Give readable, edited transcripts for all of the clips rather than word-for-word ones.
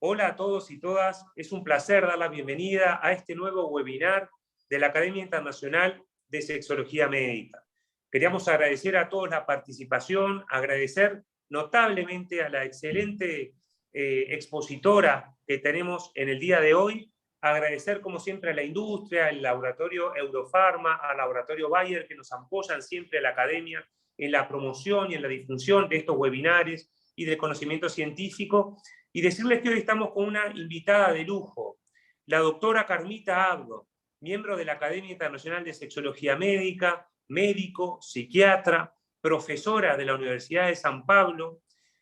Hola a todos y todas, es un placer dar la bienvenida a este nuevo webinar de la Academia Internacional de Sexología Médica. Queríamos agradecer a todos la participación, agradecer notablemente a la excelente expositora que tenemos en el día de hoy, agradecer como siempre a la industria, al laboratorio Eurofarma, al laboratorio Bayer, que nos apoyan siempre a la Academia en la promoción y en la difusión de estos webinares y del conocimiento científico, y decirles que hoy estamos con una invitada de lujo, la doctora Carmita Abdo, miembro de la Academia Internacional de Sexología Médica, médico, psiquiatra, profesora de la Universidad de San Pablo,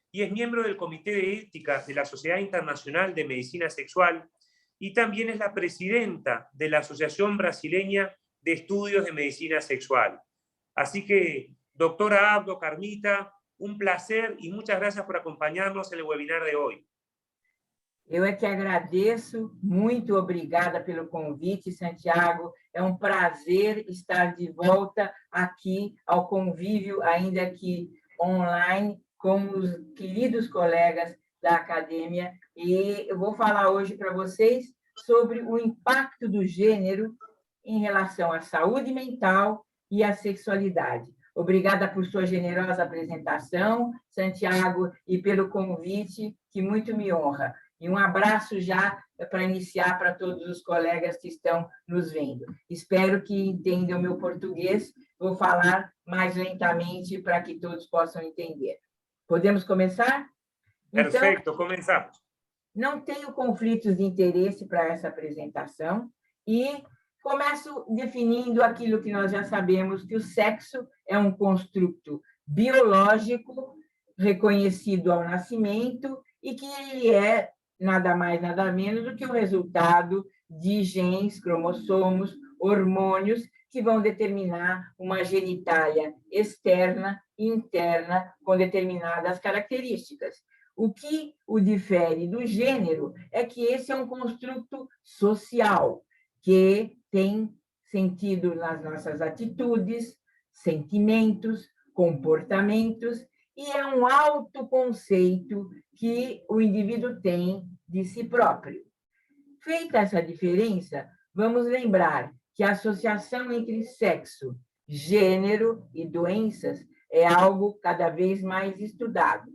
y es miembro del Comité de Ética de la Sociedad Internacional de Medicina Sexual, y también es la presidenta de la Asociación Brasileña de Estudios de Medicina Sexual. Así que, doctora Abdo, Carmita, um prazer e muitas graças por acompanhar-nos no webinar de hoje. Eu é que agradeço, muito obrigada pelo convite, Santiago. É um prazer estar de volta aqui ao convívio, ainda que online, com os queridos colegas da academia. E eu vou falar hoje para vocês sobre o impacto do gênero em relação à saúde mental e à sexualidade. Obrigada por sua generosa apresentação, Santiago, e pelo convite, que muito me honra. E um abraço já para iniciar para todos os colegas que estão nos vendo. Espero que entendam o meu português. Vou falar mais lentamente para que todos possam entender. Podemos começar? Perfeito, então, começamos. Não tenho conflitos de interesse para essa apresentação e começo definindo aquilo que nós já sabemos, que o sexo é um construto biológico reconhecido ao nascimento e que ele é nada mais, nada menos do que o resultado de genes, cromossomos, hormônios que vão determinar uma genitália externa e interna com determinadas características. O que o difere do gênero é que esse é um construto social, que tem sentido nas nossas atitudes, sentimentos, comportamentos, e é um autoconceito que o indivíduo tem de si próprio. Feita essa diferença, vamos lembrar que a associação entre sexo, gênero e doenças é algo cada vez mais estudado.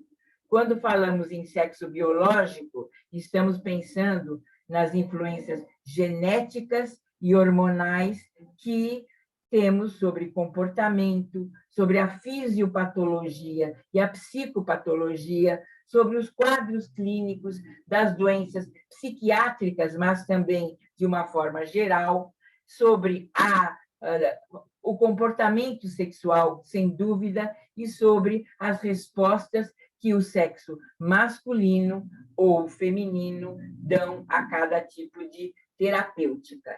Quando falamos em sexo biológico, estamos pensando nas influências genéticas e hormonais que temos sobre comportamento, sobre a fisiopatologia e a psicopatologia, sobre os quadros clínicos das doenças psiquiátricas, mas também de uma forma geral, sobre o comportamento sexual, sem dúvida, e sobre as respostas que o sexo masculino ou feminino dão a cada tipo de terapêutica.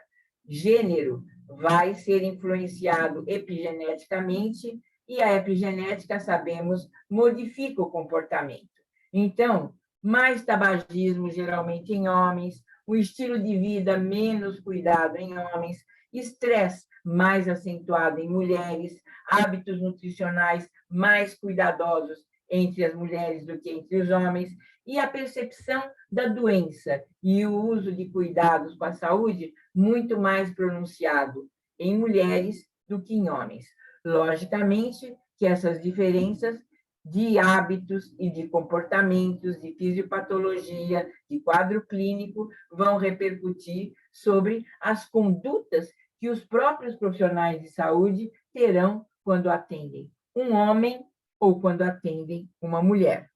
Gênero vai ser influenciado epigeneticamente e a epigenética, sabemos, modifica o comportamento. Então, mais tabagismo, geralmente em homens, um estilo de vida menos cuidado em homens, estresse mais acentuado em mulheres, hábitos nutricionais mais cuidadosos entre as mulheres do que entre os homens, e a percepção da doença e o uso de cuidados com a saúde muito mais pronunciado em mulheres do que em homens. Logicamente que essas diferenças de hábitos e de comportamentos, de fisiopatologia, de quadro clínico, vão repercutir sobre as condutas que os próprios profissionais de saúde terão quando atendem um homem ou quando atendem uma mulher.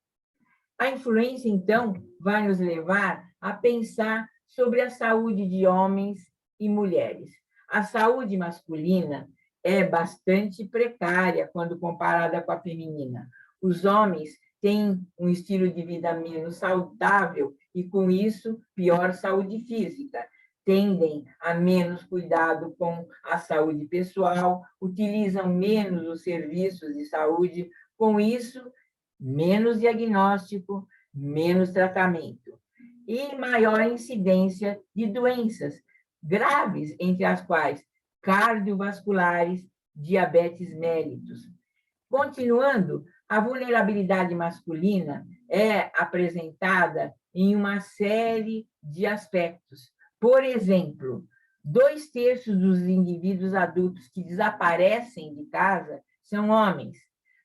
A influência, então, vai nos levar a pensar sobre a saúde de homens e mulheres. A saúde masculina é bastante precária quando comparada com a feminina. Os homens têm um estilo de vida menos saudável e, com isso, pior saúde física. Tendem a menos cuidado com a saúde pessoal, utilizam menos os serviços de saúde, com isso, menos diagnóstico, menos tratamento e maior incidência de doenças graves, entre as quais cardiovasculares, diabetes mellitus. Continuando, a vulnerabilidade masculina é apresentada em uma série de aspectos. Por exemplo, 2/3 dos indivíduos adultos que desaparecem de casa são homens.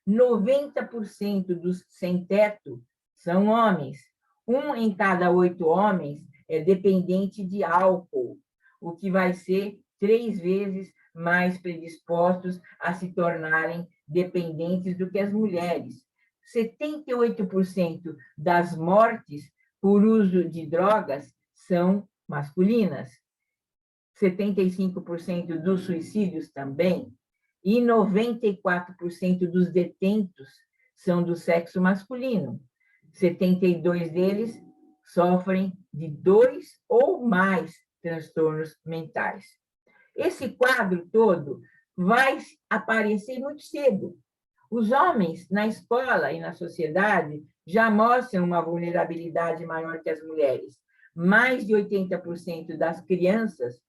90% dos sem-teto são homens. 1 em cada 8 homens é dependente de álcool, o que vai ser 3 vezes mais predispostos a se tornarem dependentes do que as mulheres. 78% das mortes por uso de drogas são masculinas. 75% dos suicídios também, e 94% dos detentos são do sexo masculino. 72 deles sofrem de 2 ou mais transtornos mentais. Esse quadro todo vai aparecer muito cedo. Os homens, na escola e na sociedade, já mostram uma vulnerabilidade maior que as mulheres. Mais de 80% das crianças,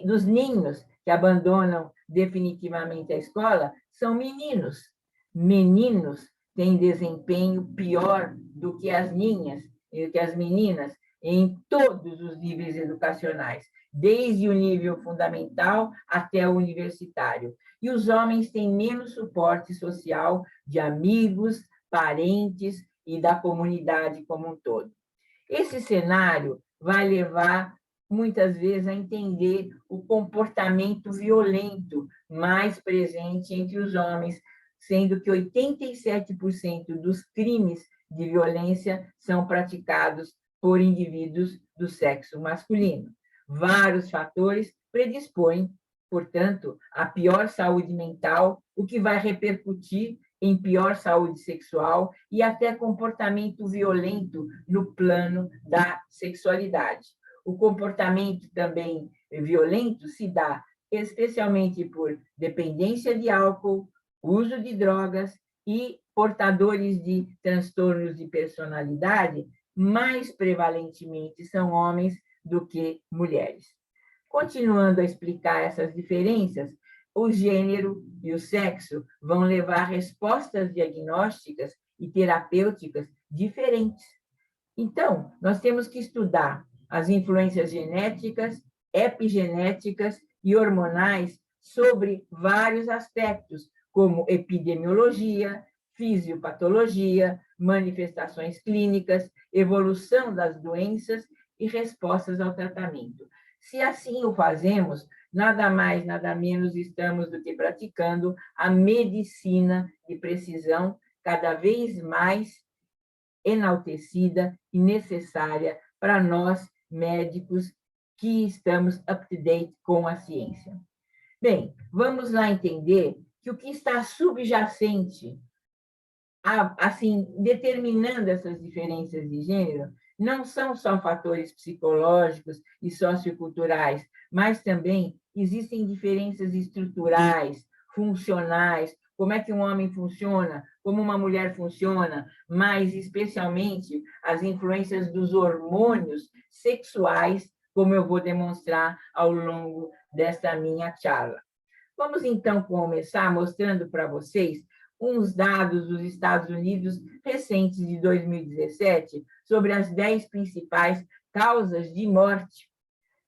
dos ninhos que abandonam definitivamente a escola, são meninos. Meninos têm desempenho pior do que as meninas, em todos os níveis educacionais, desde o nível fundamental até o universitário. E os homens têm menos suporte social de amigos, parentes e da comunidade como um todo. Esse cenário vai levar, muitas vezes, a entender o comportamento violento mais presente entre os homens, sendo que 87% dos crimes de violência são praticados por indivíduos do sexo masculino. Vários fatores predispõem, portanto, a pior saúde mental, o que vai repercutir em pior saúde sexual e até comportamento violento no plano da sexualidade. O comportamento também violento se dá especialmente por dependência de álcool, uso de drogas e portadores de transtornos de personalidade, mais prevalentemente são homens do que mulheres. Continuando a explicar essas diferenças, o gênero e o sexo vão levar respostas diagnósticas e terapêuticas diferentes. Então, nós temos que estudar as influências genéticas, epigenéticas e hormonais sobre vários aspectos, como epidemiologia, fisiopatologia, manifestações clínicas, evolução das doenças e respostas ao tratamento. Se assim o fazemos, nada mais, nada menos estamos do que praticando a medicina de precisão cada vez mais enaltecida e necessária para nós, médicos, que estamos up-to-date com a ciência. Bem, vamos lá entender que o que está subjacente, assim, determinando essas diferenças de gênero, não são só fatores psicológicos e socioculturais, mas também existem diferenças estruturais, funcionais, como é que um homem funciona, como uma mulher funciona, mas especialmente as influências dos hormônios sexuais, como eu vou demonstrar ao longo desta minha charla. Vamos, então, começar mostrando para vocês uns dados dos Estados Unidos recentes de 2017 sobre as 10 principais causas de morte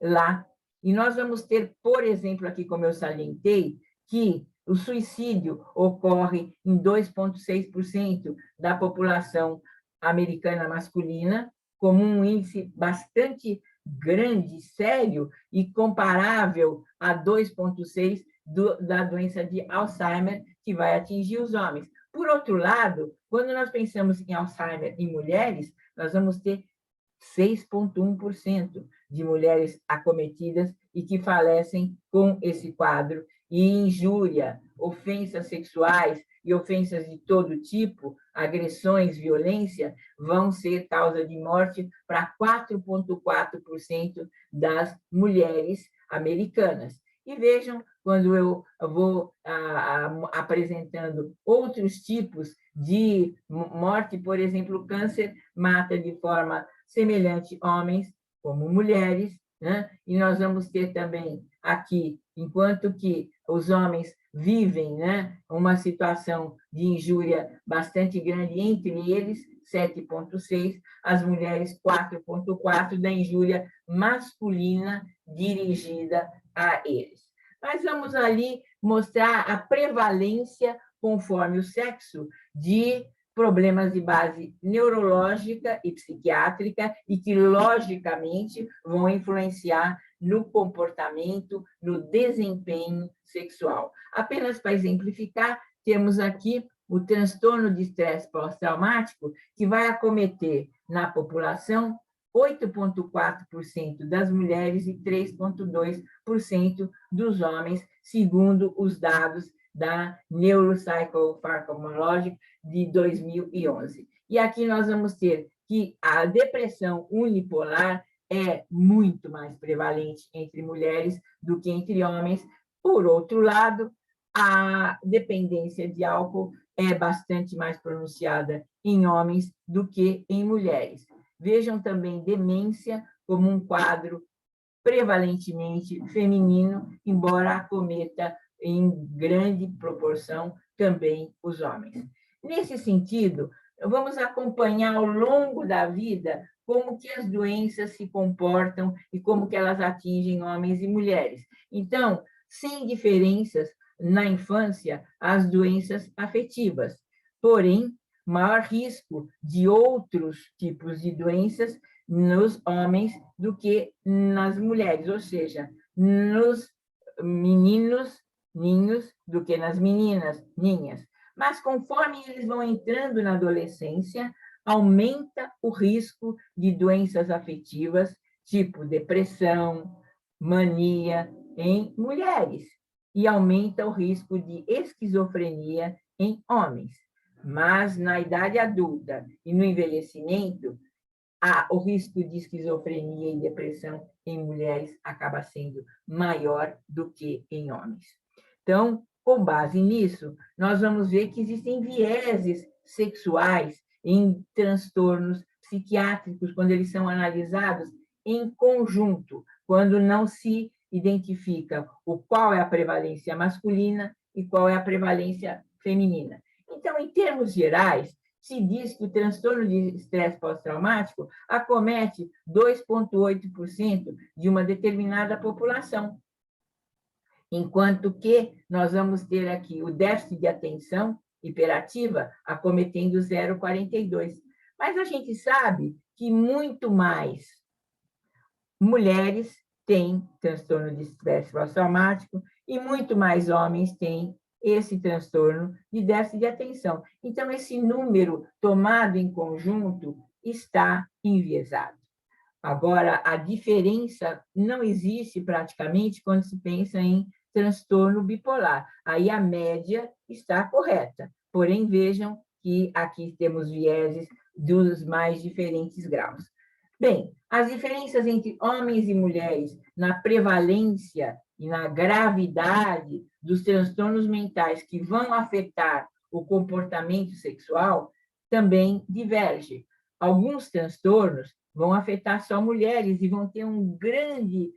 lá. E nós vamos ter, por exemplo, aqui, como eu salientei, que o suicídio ocorre em 2,6% da população americana masculina, como um índice bastante grande, sério e comparável a 2,6% da doença de Alzheimer, que vai atingir os homens. Por outro lado, quando nós pensamos em Alzheimer em mulheres, nós vamos ter 6,1% de mulheres acometidas e que falecem com esse quadro. E injúria, ofensas sexuais e ofensas de todo tipo, agressões, violência, vão ser causa de morte para 4,4% das mulheres americanas. E vejam, quando eu vou apresentando outros tipos de morte, por exemplo, o câncer mata de forma semelhante homens como mulheres, né? E nós vamos ter também aqui, enquanto que os homens vivem, né, uma situação de injúria bastante grande entre eles, 7,6%, as mulheres 4,4% da injúria masculina dirigida a eles. Mas vamos ali mostrar a prevalência, conforme o sexo, de problemas de base neurológica e psiquiátrica e que, logicamente, vão influenciar no comportamento, no desempenho sexual. Apenas para exemplificar, temos aqui o transtorno de estresse pós-traumático, que vai acometer na população 8,4% das mulheres e 3,2% dos homens, segundo os dados da Neuropsychopharmacology de 2011. E aqui nós vamos ter que a depressão unipolar é muito mais prevalente entre mulheres do que entre homens. Por outro lado, a dependência de álcool é bastante mais pronunciada em homens do que em mulheres. Vejam também demência como um quadro prevalentemente feminino, embora acometa em grande proporção também os homens. Nesse sentido, vamos acompanhar ao longo da vida como que as doenças se comportam e como que elas atingem homens e mulheres. Então, sem diferenças na infância, as doenças afetivas. Porém, maior risco de outros tipos de doenças nos homens do que nas mulheres, ou seja, nos meninos, ninhos, do que nas meninas, ninhas. Mas, conforme eles vão entrando na adolescência, aumenta o risco de doenças afetivas, tipo depressão, mania, em mulheres, e aumenta o risco de esquizofrenia em homens. Mas, na idade adulta e no envelhecimento, o risco de esquizofrenia e depressão em mulheres acaba sendo maior do que em homens. Então, com base nisso, nós vamos ver que existem vieses sexuais em transtornos psiquiátricos, quando eles são analisados em conjunto, quando não se identifica qual é a prevalência masculina e qual é a prevalência feminina. Então, em termos gerais, se diz que o transtorno de estresse pós-traumático acomete 2,8% de uma determinada população, enquanto que nós vamos ter aqui o déficit de atenção hiperativa acometendo 0,42%. Mas a gente sabe que muito mais mulheres têm transtorno de estresse pós-traumático e muito mais homens têm esse transtorno de déficit de atenção. Então, esse número tomado em conjunto está enviesado. Agora, a diferença não existe praticamente quando se pensa em transtorno bipolar. Aí a média está correta. Porém, vejam que aqui temos vieses dos mais diferentes graus. Bem, as diferenças entre homens e mulheres na prevalência e na gravidade dos transtornos mentais que vão afetar o comportamento sexual também divergem. Alguns transtornos vão afetar só mulheres e vão ter um grande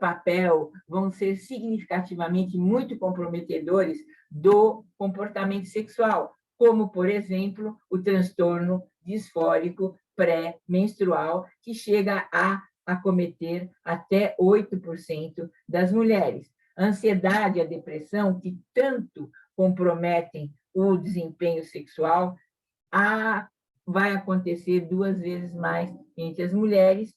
papel, vão ser significativamente muito comprometedores do comportamento sexual, como, por exemplo, o transtorno disfórico pré-menstrual, que chega a acometer até 8% das mulheres. A ansiedade e a depressão, que tanto comprometem o desempenho sexual, vai acontecer 2 vezes mais entre as mulheres,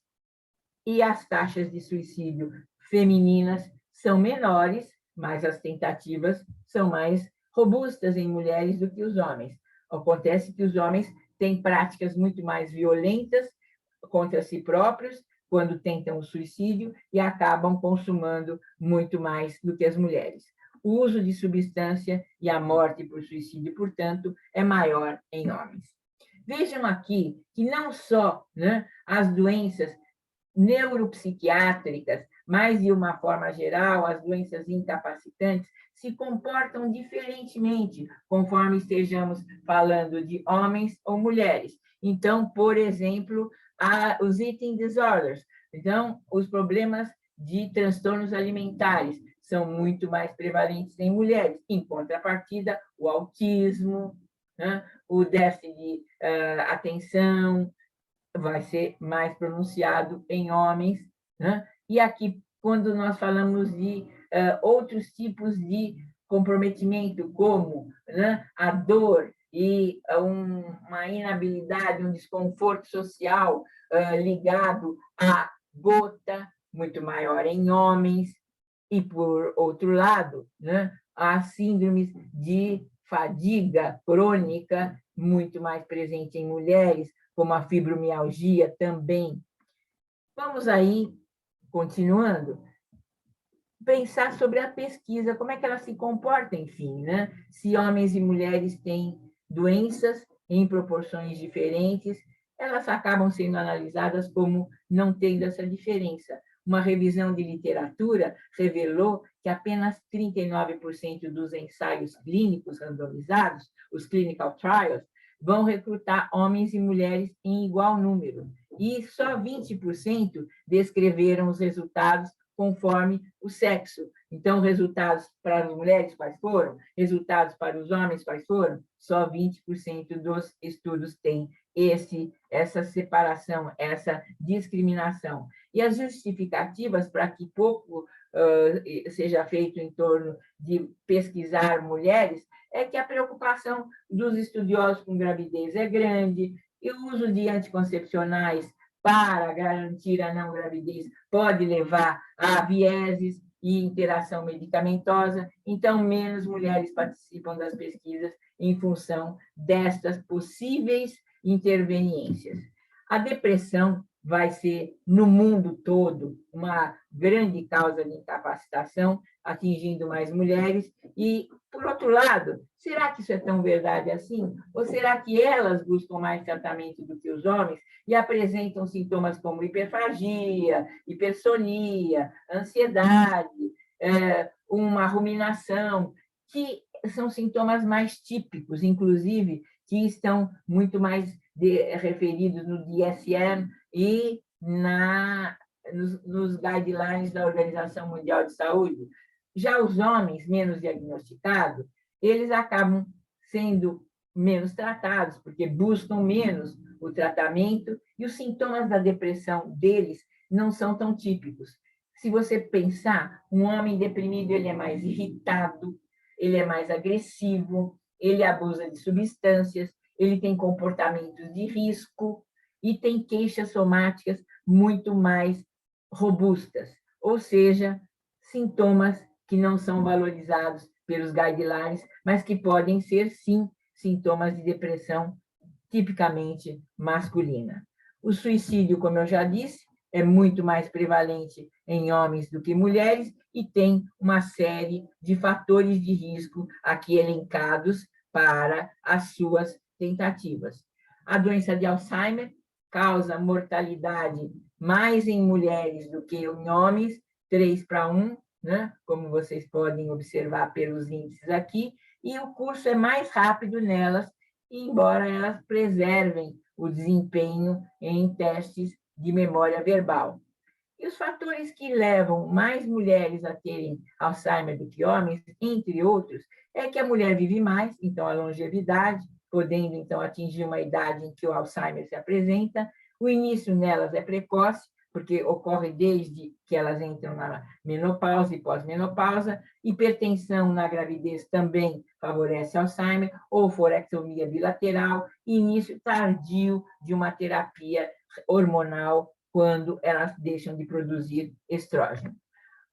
e as taxas de suicídio femininas são menores, mas as tentativas são mais robustas em mulheres do que os homens. Acontece que os homens têm práticas muito mais violentas contra si próprios quando tentam o suicídio e acabam consumando muito mais do que as mulheres. O uso de substância e a morte por suicídio, portanto, é maior em homens. Vejam aqui que não só as doenças neuropsiquiátricas, mas, de uma forma geral, as doenças incapacitantes se comportam diferentemente, conforme estejamos falando de homens ou mulheres. Então, por exemplo, os eating disorders. Então, os problemas de transtornos alimentares são muito mais prevalentes em mulheres. Em contrapartida, o autismo, né? O déficit de atenção vai ser mais pronunciado em homens, né? E aqui, quando nós falamos de outros tipos de comprometimento, como, né, a dor e uma inabilidade, um desconforto social ligado à gota, muito maior em homens, e, por outro lado, né, há síndromes de fadiga crônica, muito mais presente em mulheres, como a fibromialgia também. Vamos aí, continuando, pensar sobre a pesquisa, como é que ela se comporta, enfim, né? Se homens e mulheres têm doenças em proporções diferentes, elas acabam sendo analisadas como não tendo essa diferença. Uma revisão de literatura revelou que apenas 39% dos ensaios clínicos randomizados, os clinical trials, vão recrutar homens e mulheres em igual número, e só 20% descreveram os resultados conforme o sexo. Então, resultados para as mulheres, quais foram? Resultados para os homens, quais foram? Só 20% dos estudos têm essa separação, essa discriminação. E as justificativas para que pouco seja feito em torno de pesquisar mulheres é que a preocupação dos estudiosos com gravidez é grande, e o uso de anticoncepcionais para garantir a não gravidez pode levar a vieses e interação medicamentosa, então menos mulheres participam das pesquisas em função destas possíveis interveniências. A depressão vai ser, no mundo todo, uma grande causa de incapacitação, atingindo mais mulheres, e, por outro lado, será que isso é tão verdade assim? Ou será que elas buscam mais tratamento do que os homens e apresentam sintomas como hiperfagia, hipersonia, ansiedade, uma ruminação, que são sintomas mais típicos, inclusive, que estão muito mais referidos no DSM e nos guidelines da Organização Mundial de Saúde. Já os homens menos diagnosticados, eles acabam sendo menos tratados, porque buscam menos o tratamento, e os sintomas da depressão deles não são tão típicos. Se você pensar, um homem deprimido, ele é mais irritado, ele é mais agressivo, ele abusa de substâncias, ele tem comportamentos de risco e tem queixas somáticas muito mais robustas, ou seja, sintomas que não são valorizados pelos guidelines, mas que podem ser, sim, sintomas de depressão tipicamente masculina. O suicídio, como eu já disse, é muito mais prevalente em homens do que mulheres e tem uma série de fatores de risco aqui elencados para as suas tentativas. A doença de Alzheimer causa mortalidade mais em mulheres do que em homens, 3:1, né? Como vocês podem observar pelos índices aqui, e o curso é mais rápido nelas, embora elas preservem o desempenho em testes de memória verbal. E os fatores que levam mais mulheres a terem Alzheimer do que homens, entre outros, é que a mulher vive mais, então a longevidade, podendo então atingir uma idade em que o Alzheimer se apresenta, o início nelas é precoce, porque ocorre desde que elas entram na menopausa e pós-menopausa, hipertensão na gravidez também favorece Alzheimer, ou forexomia bilateral, e início tardio de uma terapia hormonal quando elas deixam de produzir estrógeno.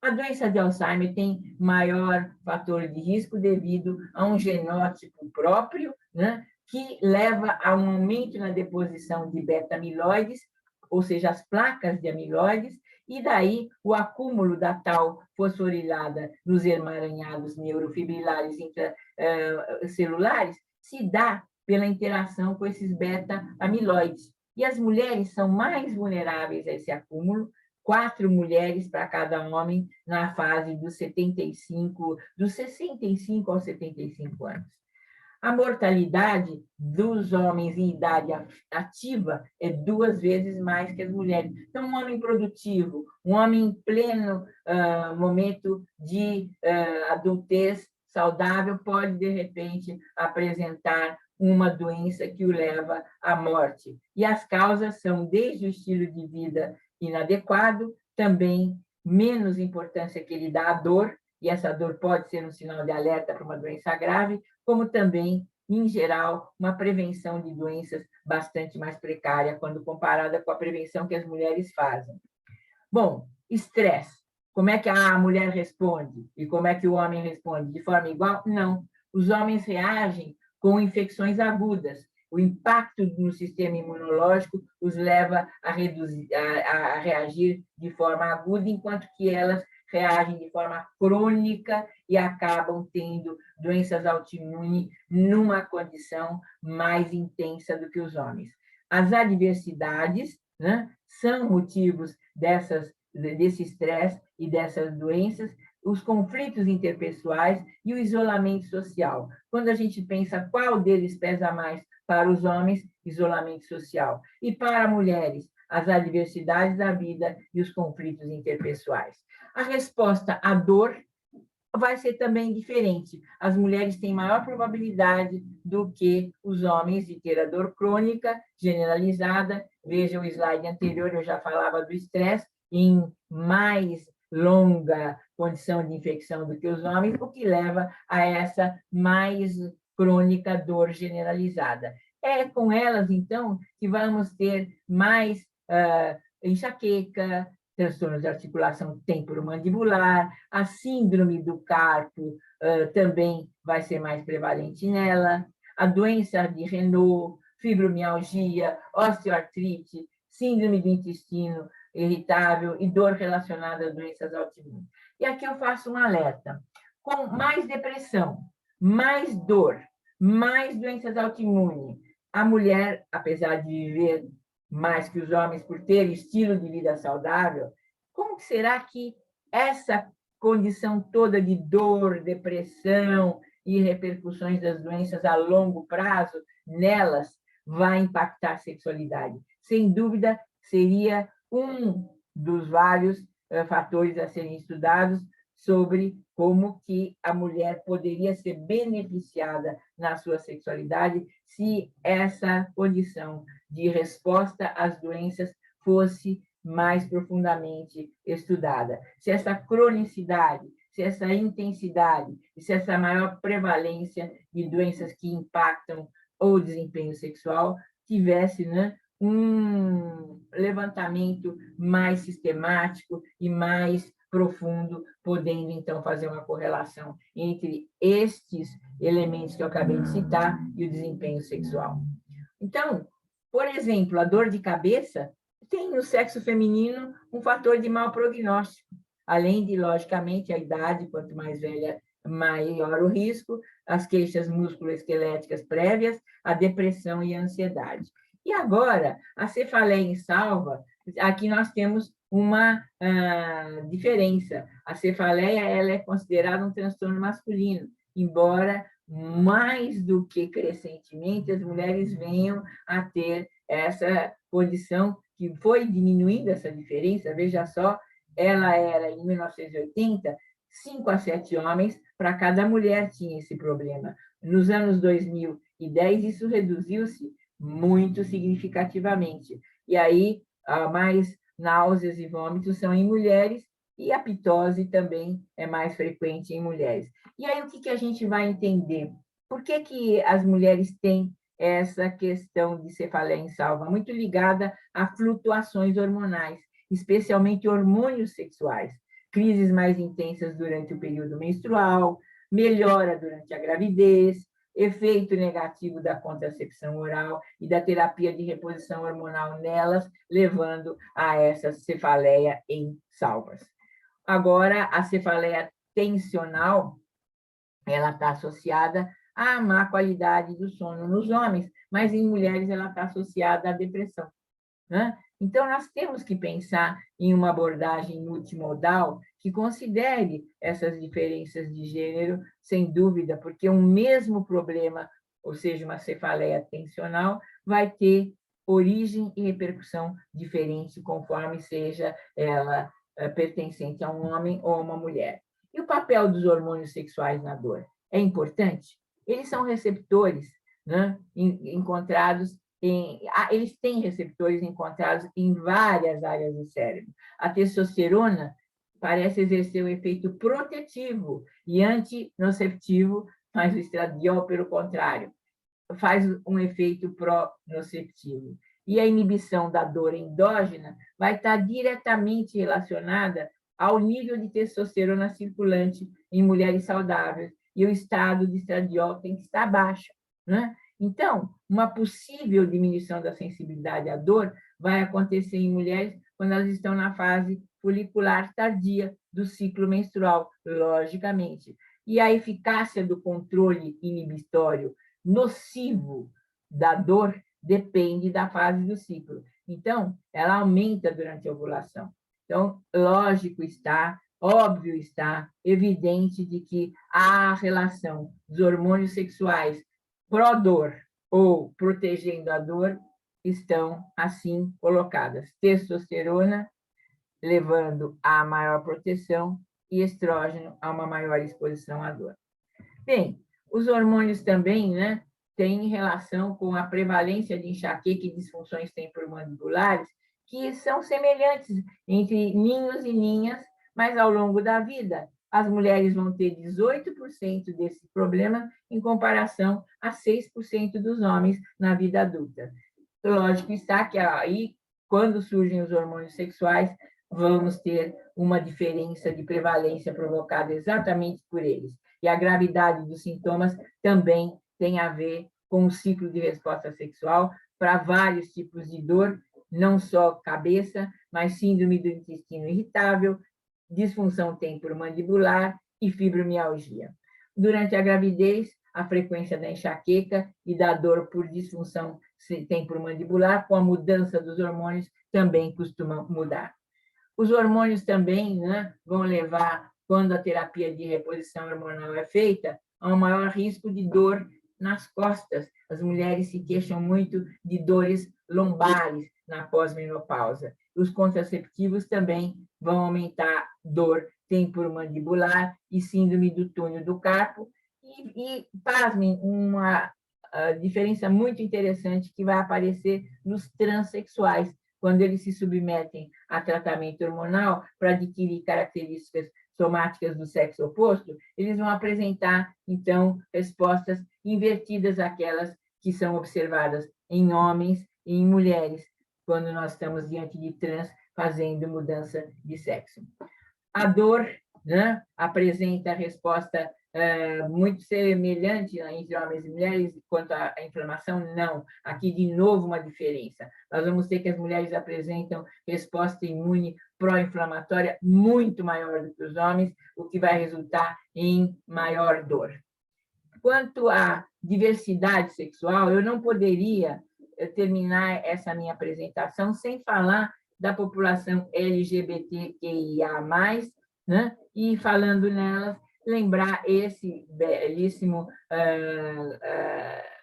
A doença de Alzheimer tem maior fator de risco devido a um genótipo próprio, né, que leva a um aumento na deposição de beta-amiloides, ou seja, as placas de amiloides, e daí o acúmulo da tal fosforilada nos emaranhados neurofibrilares intracelulares se dá pela interação com esses beta-amiloides. E as mulheres são mais vulneráveis a esse acúmulo, 4 mulheres para cada homem na fase dos 65 aos 75 anos. A mortalidade dos homens em idade ativa é 2 vezes mais que as mulheres. Então, um homem produtivo, um homem em pleno momento de adultez saudável pode, de repente, apresentar uma doença que o leva à morte. E as causas são desde o estilo de vida inadequado, também menos importância que ele dá à dor, e essa dor pode ser um sinal de alerta para uma doença grave, como também, em geral, uma prevenção de doenças bastante mais precária quando comparada com a prevenção que as mulheres fazem. Bom, estresse. Como é que a mulher responde? E como é que o homem responde? De forma igual? Não. Os homens reagem com infecções agudas. O impacto no sistema imunológico os leva a, a reagir de forma aguda, enquanto que elas reagem de forma crônica e acabam tendo doenças autoimunes numa condição mais intensa do que os homens. As adversidades, né, são motivos desse estresse e dessas doenças, os conflitos interpessoais e o isolamento social. Quando a gente pensa qual deles pesa mais para os homens, isolamento social, e para mulheres, as adversidades da vida e os conflitos interpessoais. A resposta à dor vai ser também diferente. As mulheres têm maior probabilidade do que os homens de ter a dor crônica generalizada. Veja o slide anterior, eu já falava do estresse, em mais longa condição de infecção do que os homens, o que leva a essa mais crônica dor generalizada. É com elas, então, que vamos ter mais enxaqueca, transtornos de articulação temporomandibular, a síndrome do carpo também vai ser mais prevalente nela, a doença de Raynaud, fibromialgia, osteoartrite, síndrome do intestino irritável e dor relacionada a doenças autoimunes. E aqui eu faço um alerta. Com mais depressão, mais dor, mais doenças autoimunes, a mulher, apesar de viver mais que os homens por ter estilo de vida saudável, como será que essa condição toda de dor, depressão e repercussões das doenças a longo prazo nelas vai impactar a sexualidade? Sem dúvida, seria um dos vários fatores a serem estudados sobre como que a mulher poderia ser beneficiada na sua sexualidade se essa condição de resposta às doenças fosse mais profundamente estudada. Se essa cronicidade, se essa intensidade, se essa maior prevalência de doenças que impactam o desempenho sexual tivesse, né, um levantamento mais sistemático e mais profundo, podendo, então, fazer uma correlação entre estes elementos que eu acabei de citar e o desempenho sexual. Então, por exemplo, a dor de cabeça tem no sexo feminino um fator de mau prognóstico, além de, logicamente, a idade, quanto mais velha, maior o risco, as queixas musculoesqueléticas prévias, a depressão e a ansiedade. E agora, a cefaleia em salva, aqui nós temos uma diferença. A cefaleia ela é considerada um transtorno masculino, embora mais do que crescentemente as mulheres venham a ter essa condição que foi diminuindo essa diferença. Veja só, ela era, em 1980, 5 a 7 homens para cada mulher tinha esse problema. Nos anos 2010, isso reduziu-se muito significativamente. E aí, mais náuseas e vômitos são em mulheres e a pitose também é mais frequente em mulheres. E aí, o que a gente vai entender? Por que as mulheres têm essa questão de cefaleia em salva? Muito ligada a flutuações hormonais, especialmente hormônios sexuais, crises mais intensas durante o período menstrual, melhora durante a gravidez, efeito negativo da contracepção oral e da terapia de reposição hormonal nelas, levando a essa cefaleia em salvas. Agora, a cefaleia tensional, ela está associada à má qualidade do sono nos homens, mas em mulheres ela está associada à depressão, né? Então, nós temos que pensar em uma abordagem multimodal que considere essas diferenças de gênero, sem dúvida, porque um mesmo problema, ou seja, uma cefaleia tensional, vai ter origem e repercussão diferente conforme seja ela pertencente a um homem ou a uma mulher. E o papel dos hormônios sexuais na dor? É importante? Eles são receptores né, encontrados eles têm receptores encontrados em várias áreas do cérebro. A testosterona parece exercer um efeito protetivo e antinociceptivo, mas o estradiol, pelo contrário, faz um efeito pró-noceptivo. E a inibição da dor endógena vai estar diretamente relacionada ao nível de testosterona circulante em mulheres saudáveis, e o estado de estradiol tem que estar baixo, né? Então, uma possível diminuição da sensibilidade à dor vai acontecer em mulheres quando elas estão na fase folicular tardia do ciclo menstrual, logicamente. E a eficácia do controle inibitório nocivo da dor depende da fase do ciclo. Então, ela aumenta durante a ovulação. Então, lógico está, óbvio está, evidente de que a relação dos hormônios sexuais pró-dor ou protegendo a dor estão assim colocadas. Testosterona levando a maior proteção e estrógeno a uma maior exposição à dor. Bem, os hormônios também, né, têm relação com a prevalência de enxaqueca e disfunções temporomandibulares, que são semelhantes entre ninhos e ninhas, mas ao longo da vida as mulheres vão ter 18% desse problema em comparação a 6% dos homens na vida adulta. Lógico está que aí, quando surgem os hormônios sexuais, vamos ter uma diferença de prevalência provocada exatamente por eles. E a gravidade dos sintomas também tem a ver com o ciclo de resposta sexual para vários tipos de dor, não só cabeça, mas síndrome do intestino irritável, disfunção temporomandibular e fibromialgia. Durante a gravidez, a frequência da enxaqueca e da dor por disfunção temporomandibular, com a mudança dos hormônios, também costuma mudar. Os hormônios também, né, vão levar, quando a terapia de reposição hormonal é feita, a um maior risco de dor nas costas. As mulheres se queixam muito de dores lombares na pós-menopausa. Os contraceptivos também vão aumentar dor temporomandibular e síndrome do túnel do carpo. Pasmem, uma diferença muito interessante que vai aparecer nos transexuais, quando eles se submetem a tratamento hormonal para adquirir características somáticas do sexo oposto, eles vão apresentar, então, respostas invertidas àquelas que são observadas em homens e em mulheres, quando nós estamos diante de trans fazendo mudança de sexo. A dor, né, apresenta resposta muito semelhante entre homens e mulheres quanto à inflamação? Não. Aqui, de novo, uma diferença. Nós vamos ter que as mulheres apresentam resposta imune pró-inflamatória muito maior do que os homens, o que vai resultar em maior dor. Quanto à diversidade sexual, eu não poderia terminar essa minha apresentação sem falar da população LGBTQIA+, né? E falando nelas, lembrar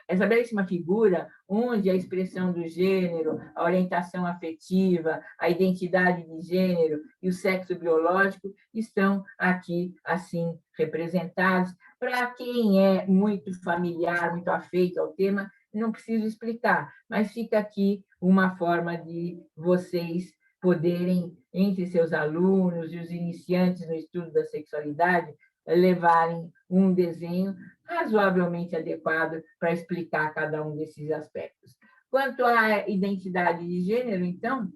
essa belíssima figura, onde a expressão do gênero, a orientação afetiva, a identidade de gênero e o sexo biológico estão aqui, assim, representados. Para quem é muito familiar, muito afeito ao tema, não preciso explicar, mas fica aqui uma forma de vocês poderem, entre seus alunos e os iniciantes no estudo da sexualidade, levarem um desenho razoavelmente adequado para explicar cada um desses aspectos. Quanto à identidade de gênero, então,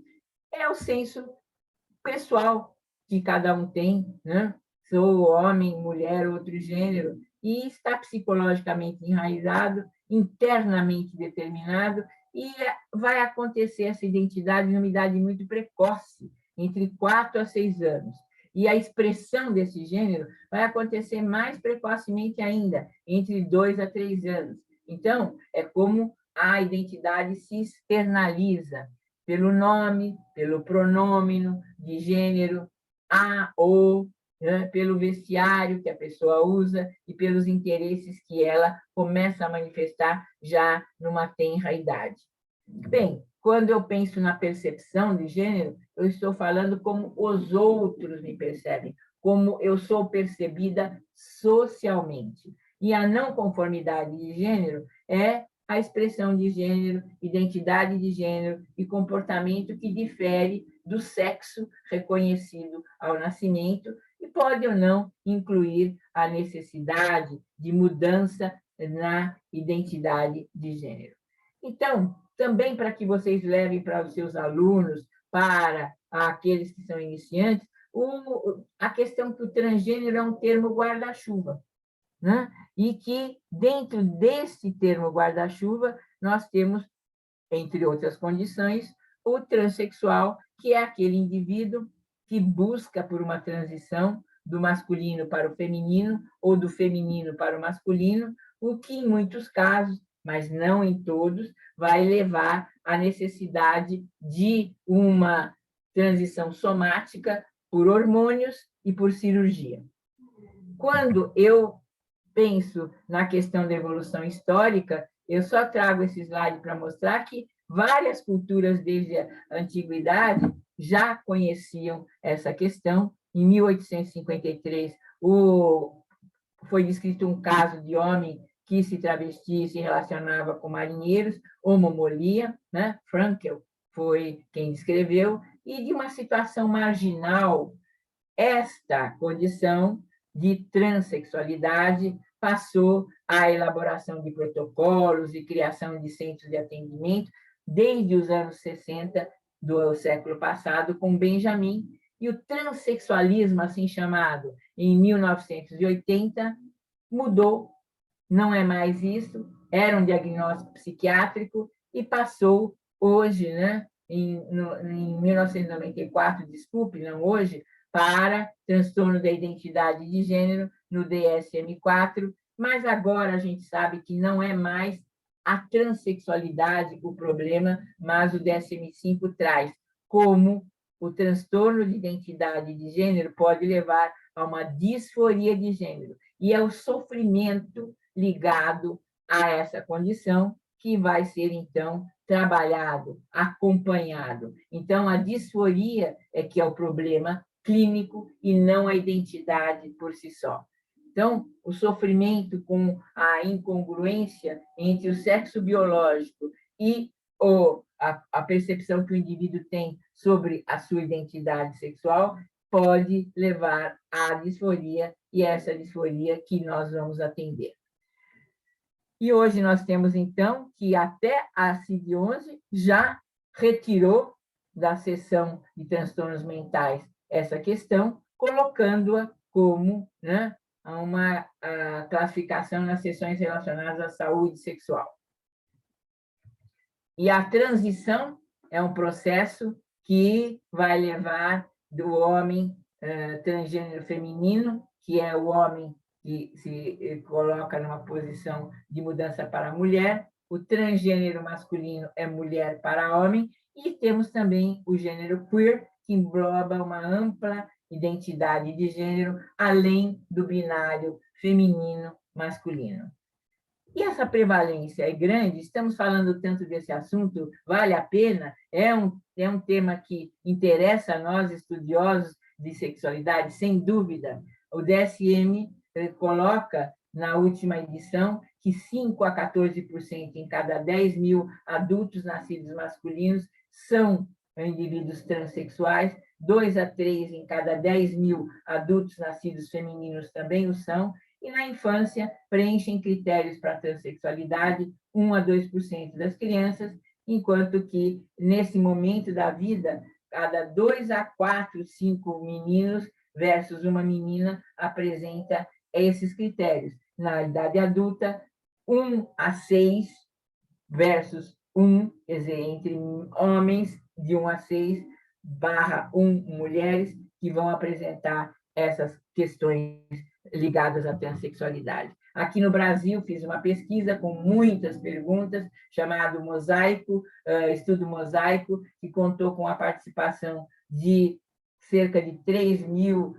é o senso pessoal que cada um tem, né? Sou homem, mulher, outro gênero, e está psicologicamente enraizado, internamente determinado, e vai acontecer essa identidade numa idade muito precoce, entre 4 a 6 anos. E a expressão desse gênero vai acontecer mais precocemente ainda, entre 2 a 3 anos. Então, é como a identidade se externaliza pelo nome, pelo pronômeno de gênero, a, ou, né, pelo vestiário que a pessoa usa e pelos interesses que ela começa a manifestar já numa tenra idade. Bem, quando eu penso na percepção de gênero, eu estou falando como os outros me percebem, como eu sou percebida socialmente. E a não conformidade de gênero é a expressão de gênero, identidade de gênero e comportamento que difere do sexo reconhecido ao nascimento e pode ou não incluir a necessidade de mudança na identidade de gênero. Então, também para que vocês levem para os seus alunos, para aqueles que são iniciantes, a questão que o transgênero é um termo guarda-chuva, né? E que, dentro desse termo guarda-chuva, nós temos, entre outras condições, o transexual, que é aquele indivíduo que busca por uma transição do masculino para o feminino ou do feminino para o masculino, o que, em muitos casos, mas não em todos, vai levar à necessidade de uma transição somática por hormônios e por cirurgia. Quando eu penso na questão da evolução histórica, eu só trago esse slide para mostrar que várias culturas desde a antiguidade já conheciam essa questão. Em 1853, foi descrito um caso de homem que se travestia e se relacionava com marinheiros, homomolia, né? Frankel foi quem descreveu, e de uma situação marginal, esta condição de transexualidade passou à elaboração de protocolos e criação de centros de atendimento desde os anos 60 do século passado, com Benjamin, e o transexualismo, assim chamado, em 1980, mudou, não é mais isso, era um diagnóstico psiquiátrico e passou hoje, né, em 1994, desculpe, não hoje, para transtorno da identidade de gênero no DSM-4, mas agora a gente sabe que não é mais a transexualidade o problema, mas o DSM-5 traz como o transtorno de identidade de gênero pode levar a uma disforia de gênero, e é o sofrimento ligado a essa condição que vai ser, então, trabalhado, acompanhado. Então, a disforia é que é o problema clínico e não a identidade por si só. Então, o sofrimento com a incongruência entre o sexo biológico e a percepção que o indivíduo tem sobre a sua identidade sexual pode levar à disforia, e é essa disforia que nós vamos atender. E hoje nós temos, então, que até a CID-11 já retirou da seção de transtornos mentais essa questão, colocando-a como, né, uma classificação nas seções relacionadas à saúde sexual. E a transição é um processo que vai levar do homem transgênero feminino, que é o homem que se coloca numa posição de mudança para a mulher, o transgênero masculino é mulher para homem, e temos também o gênero queer, que engloba uma ampla identidade de gênero, além do binário feminino-masculino. E essa prevalência é grande? Estamos falando tanto desse assunto, vale a pena? É um tema que interessa a nós, estudiosos de sexualidade, sem dúvida. O DSM coloca, na última edição, que 5 a 14% em cada 10 mil adultos nascidos masculinos são indivíduos transexuais, 2 a 3 em cada 10 mil adultos nascidos femininos também o são, e na infância preenchem critérios para a transexualidade 1 a 2% das crianças, enquanto que, nesse momento da vida, cada 2 a 4, 5 meninos versus uma menina apresenta esses critérios. Na idade adulta, 1 a 6 versus 1, quer dizer, entre homens de 1 a 6 barra 1 mulheres, que vão apresentar essas questões ligadas à transexualidade. Aqui no Brasil, fiz uma pesquisa com muitas perguntas, chamado Mosaico, Estudo Mosaico, que contou com a participação de cerca de 3 mil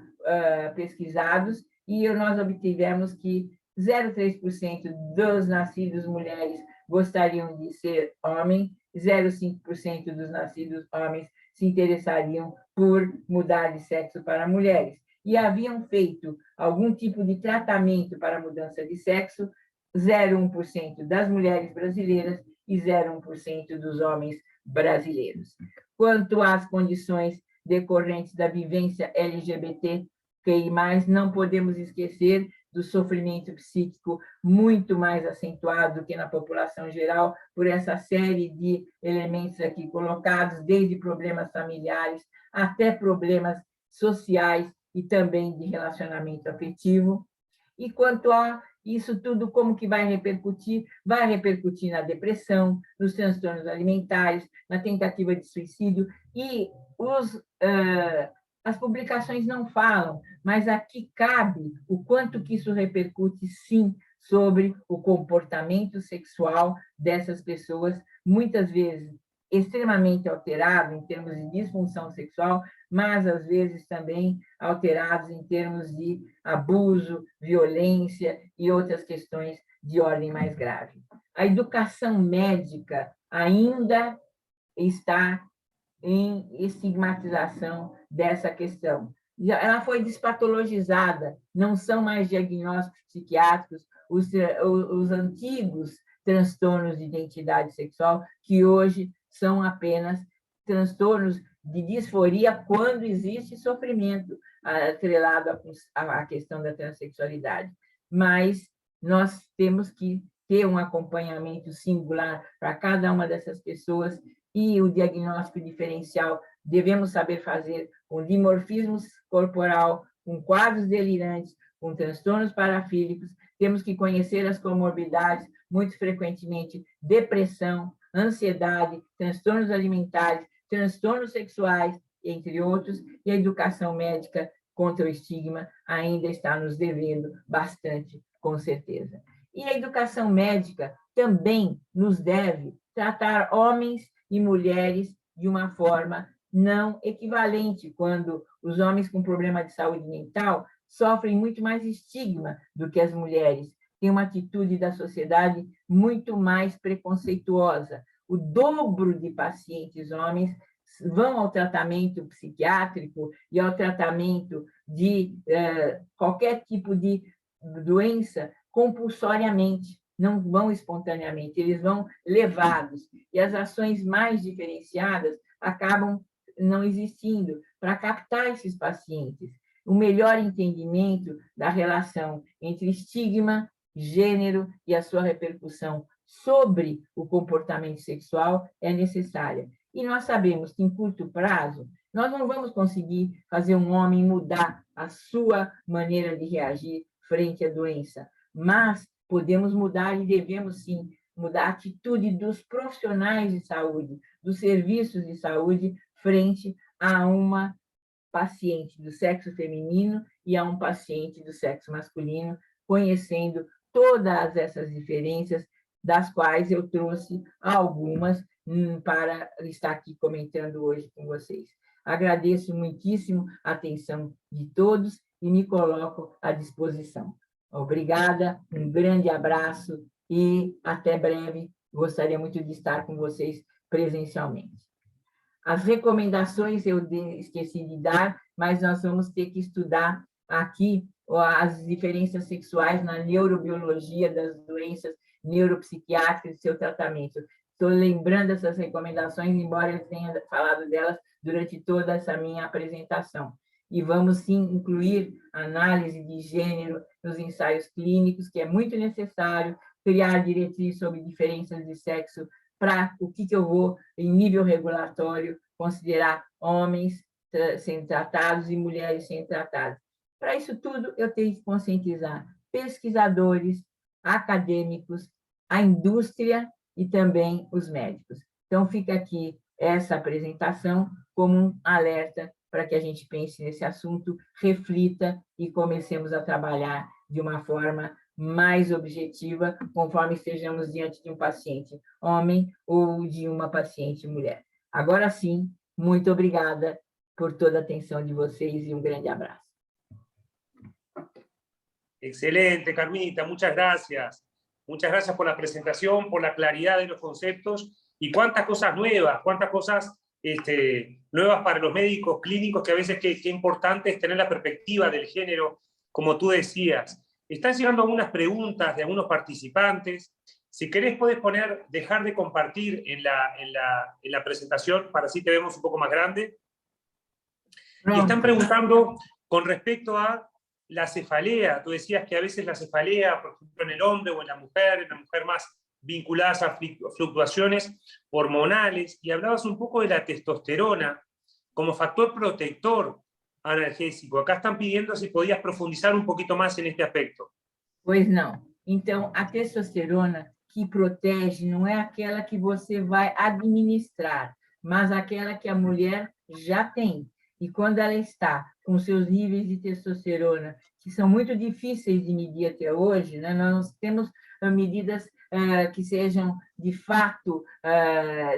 pesquisados, e nós obtivemos que 0,3% dos nascidos mulheres gostariam de ser homem, 0,5% dos nascidos homens se interessariam por mudar de sexo para mulheres. E haviam feito algum tipo de tratamento para a mudança de sexo 0,1% das mulheres brasileiras e 0,1% dos homens brasileiros. Quanto às condições decorrentes da vivência LGBTQI+, não podemos esquecer do sofrimento psíquico muito mais acentuado do que na população geral, por essa série de elementos aqui colocados, desde problemas familiares até problemas sociais e também de relacionamento afetivo. E quanto a isso tudo, como que vai repercutir? Vai repercutir na depressão, nos transtornos alimentares, na tentativa de suicídio, e as publicações não falam, mas aqui cabe o quanto que isso repercute, sim, sobre o comportamento sexual dessas pessoas, muitas vezes extremamente alterado em termos de disfunção sexual, mas, às vezes, também alterados em termos de abuso, violência e outras questões de ordem mais grave. A educação médica ainda está em estigmatização dessa questão. Ela foi despatologizada, não são mais diagnósticos psiquiátricos os antigos transtornos de identidade sexual, que hoje são apenas transtornos de disforia quando existe sofrimento atrelado à questão da transexualidade. Mas nós temos que ter um acompanhamento singular para cada uma dessas pessoas e o diagnóstico diferencial devemos saber fazer com dimorfismo corporal, com quadros delirantes, com transtornos parafílicos, temos que conhecer as comorbidades, muito frequentemente depressão, ansiedade, transtornos alimentares, transtornos sexuais, entre outros, e a educação médica contra o estigma ainda está nos devendo bastante, com certeza. E a educação médica também nos deve tratar homens e mulheres de uma forma não equivalente, quando os homens com problema de saúde mental sofrem muito mais estigma do que as mulheres, tem uma atitude da sociedade muito mais preconceituosa. O dobro de pacientes homens vão ao tratamento psiquiátrico e ao tratamento de qualquer tipo de doença compulsoriamente, não vão espontaneamente, eles vão levados. E as ações mais diferenciadas acabam não existindo para captar esses pacientes. O melhor entendimento da relação entre estigma, gênero e a sua repercussão sobre o comportamento sexual é necessária. E nós sabemos que, em curto prazo, nós não vamos conseguir fazer um homem mudar a sua maneira de reagir frente à doença, mas podemos mudar e devemos, sim, mudar a atitude dos profissionais de saúde, dos serviços de saúde, frente a uma paciente do sexo feminino e a um paciente do sexo masculino, conhecendo todas essas diferenças, das quais eu trouxe algumas para estar aqui comentando hoje com vocês. Agradeço muitíssimo a atenção de todos e me coloco à disposição. Obrigada, um grande abraço e até breve. Gostaria muito de estar com vocês presencialmente. As recomendações eu esqueci de dar, mas nós vamos ter que estudar aqui as diferenças sexuais na neurobiologia das doenças neuropsiquiátricas e seu tratamento. Estou lembrando essas recomendações, embora eu tenha falado delas durante toda essa minha apresentação. E vamos, sim, incluir análise de gênero nos ensaios clínicos, que é muito necessário, criar diretrizes sobre diferenças de sexo para o que eu vou, em nível regulatório, considerar homens sendo tratados e mulheres sendo tratadas. Para isso tudo, eu tenho que conscientizar pesquisadores, acadêmicos, a indústria e também os médicos. Então, fica aqui essa apresentação como um alerta para que a gente pense nesse assunto, reflita e comecemos a trabalhar de uma forma mais objetiva, conforme estejamos diante de um paciente homem ou de uma paciente mulher. Agora sim, muito obrigada por toda a atenção de vocês e um grande abraço. Excelente, Carmita, muchas gracias. Muchas gracias por la presentación, por la claridad de los conceptos y cuántas cosas nuevas nuevas para los médicos clínicos, que a veces qué importante es tener la perspectiva del género, como tú decías. Están llegando algunas preguntas de algunos participantes. Si querés, podés dejar de compartir en la presentación, para así te vemos un poco más grande. Y están preguntando con respecto a la cefalea. Tú decías que a veces la cefalea, por ejemplo, en el hombre o en la mujer más vinculadas a fluctuaciones hormonales, y hablabas un poco de la testosterona como factor protector analgésico. Acá están pidiendo si podías profundizar un poquito más en este aspecto. Pois não. Então, a testosterona que protege não é aquela que você vai administrar, mas aquela que a mulher já tem. E quando ela está com seus níveis de testosterona, que são muito difíceis de medir até hoje, né? Nós temos medidas que sejam, de fato,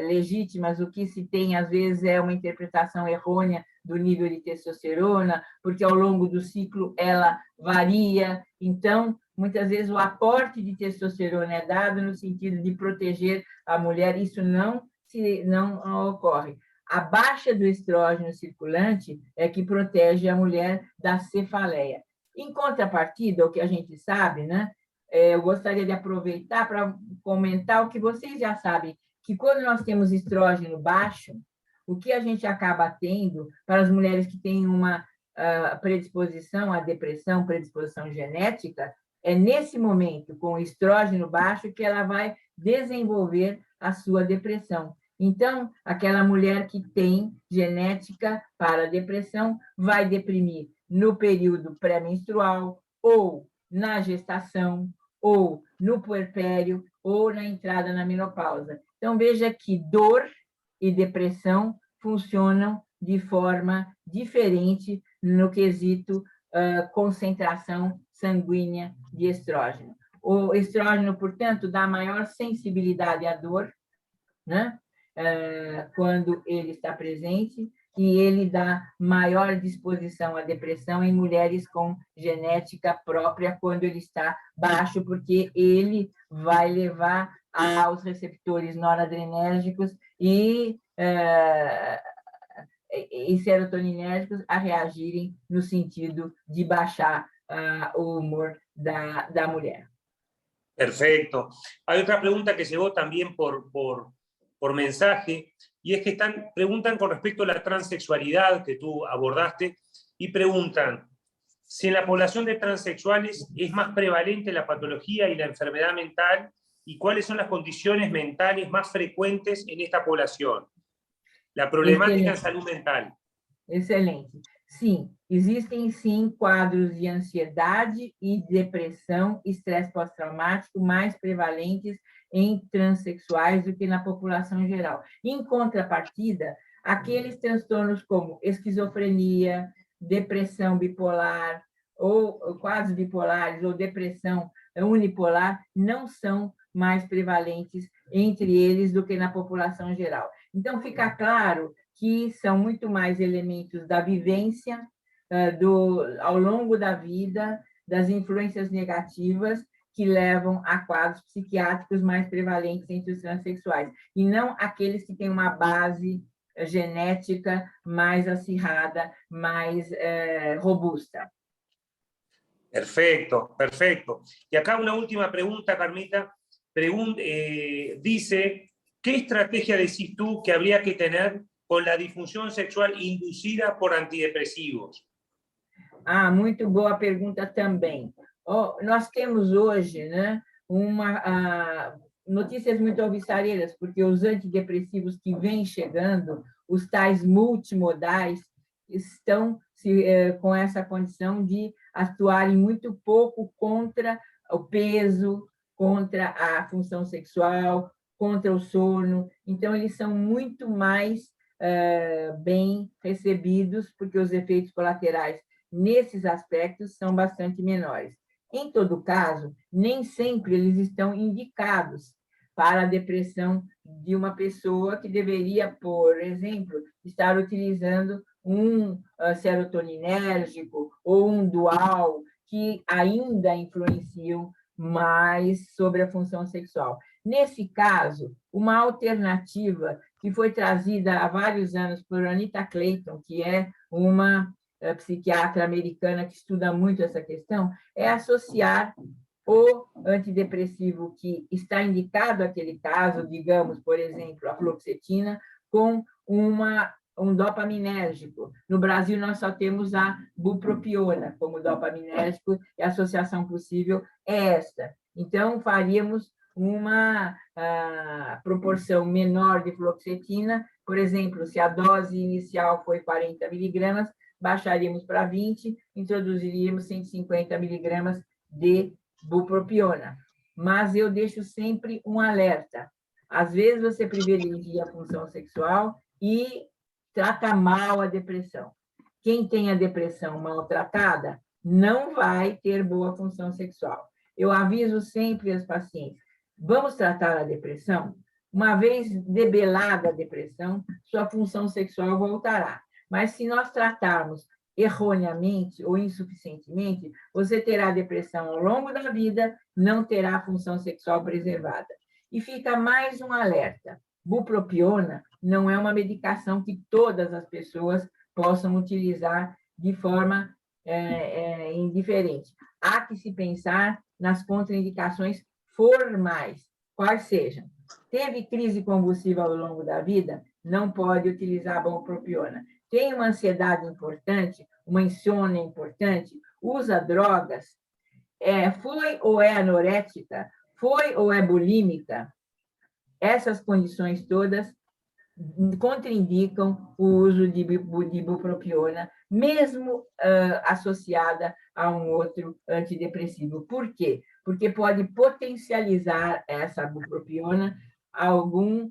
legítimas. O que se tem, às vezes, é uma interpretação errônea do nível de testosterona, porque, ao longo do ciclo, ela varia. Então, muitas vezes, o aporte de testosterona é dado no sentido de proteger a mulher. Isso não ocorre. A baixa do estrógeno circulante é que protege a mulher da cefaleia. Em contrapartida, o que a gente sabe, né? Eu gostaria de aproveitar para comentar o que vocês já sabem, que quando nós temos estrógeno baixo, o que a gente acaba tendo para as mulheres que têm uma predisposição à depressão, predisposição genética, é nesse momento, com o estrógeno baixo, que ela vai desenvolver a sua depressão. Então, aquela mulher que tem genética para a depressão vai deprimir no período pré-menstrual, ou na gestação, ou no puerpério, ou na entrada na menopausa. Então, veja que dor e depressão funcionam de forma diferente no quesito concentração sanguínea de estrógeno. O estrógeno, portanto, dá maior sensibilidade à dor, né? Quando ele está presente, e ele dá maior disposição à depressão em mulheres com genética própria quando ele está baixo, porque ele vai levar aos receptores noradrenérgicos e serotoninérgicos a reagirem no sentido de baixar o humor da mulher. Perfecto. Hay otra pregunta que llegó también por mensaje, y es que preguntan con respecto a la transexualidad que tú abordaste, y preguntan si en la población de transexuales es más prevalente la patología y la enfermedad mental, y cuáles son las condiciones mentales más frecuentes en esta población. La problemática en salud mental. Excelente. Sim, existem sim quadros de ansiedade e depressão, estresse pós-traumático mais prevalentes em transexuais do que na população geral. Em contrapartida, aqueles transtornos como esquizofrenia, depressão bipolar, ou quadros bipolares, ou depressão unipolar, não são mais prevalentes entre eles do que na população geral. Então, fica claro que são muito mais elementos da vivência ao longo da vida, das influências negativas que levam a quadros psiquiátricos mais prevalentes entre os transexuais, e não aqueles que têm uma base genética mais acirrada, mais robusta. Perfecto, perfecto. Y acá una última pregunta, Carmita. Dice, ¿qué estrategia decís tú que habría que tener con la disfunción sexual inducida por antidepresivos? Muito boa pergunta também. Nós temos hoje, né, notícias muito alvissareiras, porque os antidepressivos que vêm chegando, os tais multimodais, estão com essa condição de atuarem muito pouco contra o peso, contra a função sexual, contra o sono. Então, eles são muito mais bem recebidos, porque os efeitos colaterais nesses aspectos são bastante menores. Em todo caso, nem sempre eles estão indicados para a depressão de uma pessoa que deveria, por exemplo, estar utilizando um serotoninérgico ou um dual, que ainda influenciam mais sobre a função sexual. Nesse caso, uma alternativa que foi trazida há vários anos por Anita Clayton, que é uma psiquiatra americana que estuda muito essa questão, é associar o antidepressivo que está indicado naquele caso, digamos, por exemplo, a fluoxetina, com um dopaminérgico. No Brasil, nós só temos a bupropiona como dopaminérgico, e a associação possível é esta. Então, faríamos uma proporção menor de fluoxetina, por exemplo, se a dose inicial foi 40 miligramas, baixaríamos para 20, introduziríamos 150 miligramas de bupropiona. Mas eu deixo sempre um alerta. Às vezes você privilegia a função sexual e trata mal a depressão. Quem tem a depressão maltratada não vai ter boa função sexual. Eu aviso sempre as pacientes, vamos tratar a depressão? Uma vez debelada a depressão, sua função sexual voltará. Mas se nós tratarmos erroneamente ou insuficientemente, você terá depressão ao longo da vida, não terá função sexual preservada. E fica mais um alerta. Bupropiona não é uma medicação que todas as pessoas possam utilizar de forma indiferente. Há que se pensar nas contraindicações formais, quais sejam. Teve crise convulsiva ao longo da vida? Não pode utilizar a bupropiona. Tem uma ansiedade importante, uma insônia importante, usa drogas, foi ou é anorética, foi ou é bulímica, essas condições todas contraindicam o uso de bupropiona, mesmo associada a um outro antidepressivo. Por quê? Porque pode potencializar essa bupropiona a algum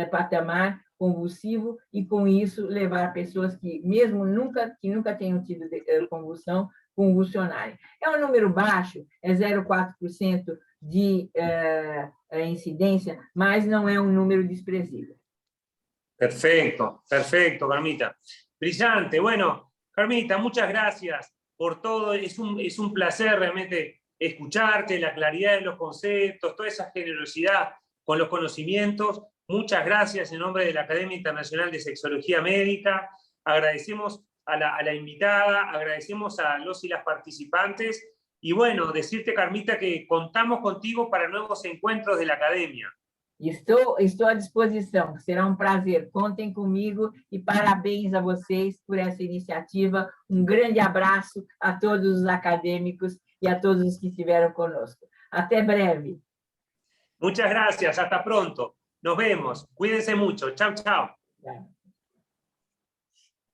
patamar convulsivo e, com isso, levar pessoas que, mesmo nunca tenham tido convulsão, convulsionarem. É um número baixo, é 0,4% de incidência, mas não é um número desprezível. Perfecto, perfecto, Carmita. Brillante. Bueno, Carmita, muchas gracias por todo. Es un placer realmente escucharte, la claridad de los conceptos, toda esa generosidad con los conocimientos. Muchas gracias en nombre de la Academia Internacional de Sexología Médica. Agradecemos a la invitada, agradecemos a los y las participantes. Y bueno, decirte, Carmita, que contamos contigo para nuevos encuentros de la Academia. Estou à disposição, será um prazer. Contem comigo e parabéns a vocês por essa iniciativa. Um grande abraço a todos os acadêmicos e a todos os que estiveram conosco. Até breve. Muchas gracias, hasta pronto. Nos vemos. Cuídense mucho. Chao, chao.